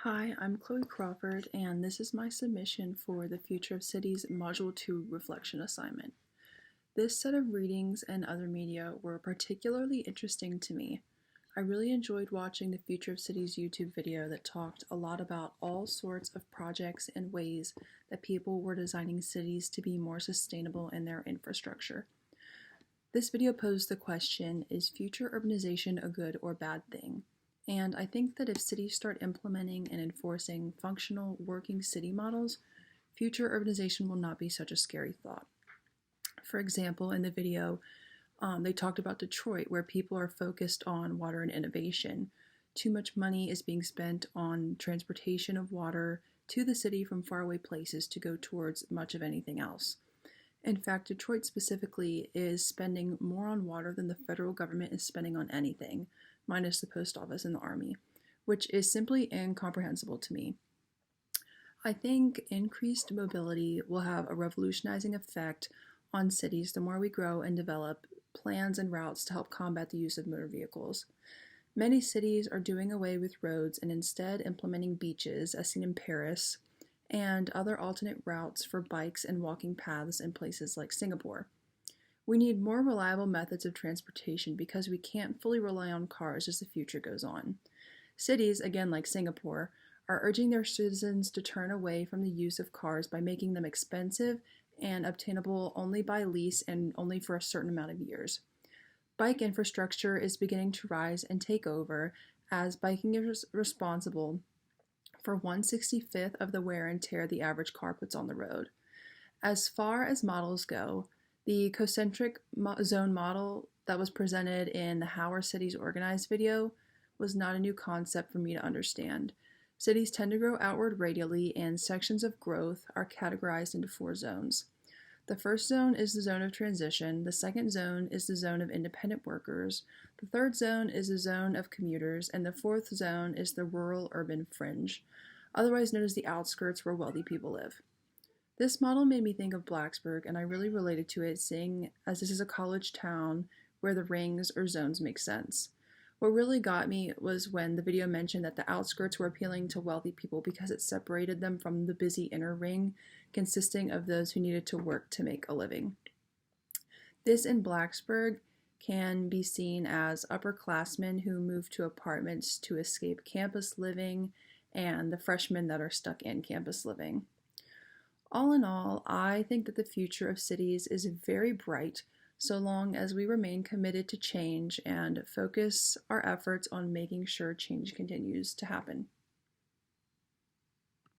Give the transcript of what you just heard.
Hi, I'm Chloe Crawford, and this is my submission for the Future of Cities Module 2 reflection assignment. This set of readings and other media were particularly interesting to me. I really enjoyed watching the Future of Cities YouTube video that talked a lot about all sorts of projects and ways that people were designing cities to be more sustainable in their infrastructure. This video posed the question, is future urbanization a good or bad thing? And I think that if cities start implementing and enforcing functional working city models, future urbanization will not be such a scary thought. For example, in the video, they talked about Detroit, where people are focused on water and innovation. Too much money is being spent on transportation of water to the city from faraway places to go towards much of anything else. In fact, Detroit specifically is spending more on water than the federal government is spending on anything, minus the post office and the army, which is simply incomprehensible to me. I think increased mobility will have a revolutionizing effect on cities the more we grow and develop plans and routes to help combat the use of motor vehicles. Many cities are doing away with roads and instead implementing beaches, as seen in Paris, and other alternate routes for bikes and walking paths in places like Singapore. We need more reliable methods of transportation because we can't fully rely on cars as the future goes on. Cities, again like Singapore, are urging their citizens to turn away from the use of cars by making them expensive and obtainable only by lease and only for a certain amount of years. Bike infrastructure is beginning to rise and take over, as biking is responsible for 1/65th of the wear and tear the average car puts on the road. As far as models go, the Concentric Zone model that was presented in the How Are Cities Organized video was not a new concept for me to understand. Cities tend to grow outward radially, and sections of growth are categorized into 4 zones. The first zone is the zone of transition, the second zone is the zone of independent workers, the third zone is the zone of commuters, and the fourth zone is the rural-urban fringe, otherwise known as the outskirts, where wealthy people live. This model made me think of Blacksburg, and I really related to it, seeing as this is a college town where the rings or zones make sense. What really got me was when the video mentioned that the outskirts were appealing to wealthy people because it separated them from the busy inner ring, consisting of those who needed to work to make a living. This in Blacksburg can be seen as upperclassmen who move to apartments to escape campus living and the freshmen that are stuck in campus living. All in all, I think that the future of cities is very bright so long as we remain committed to change and focus our efforts on making sure change continues to happen.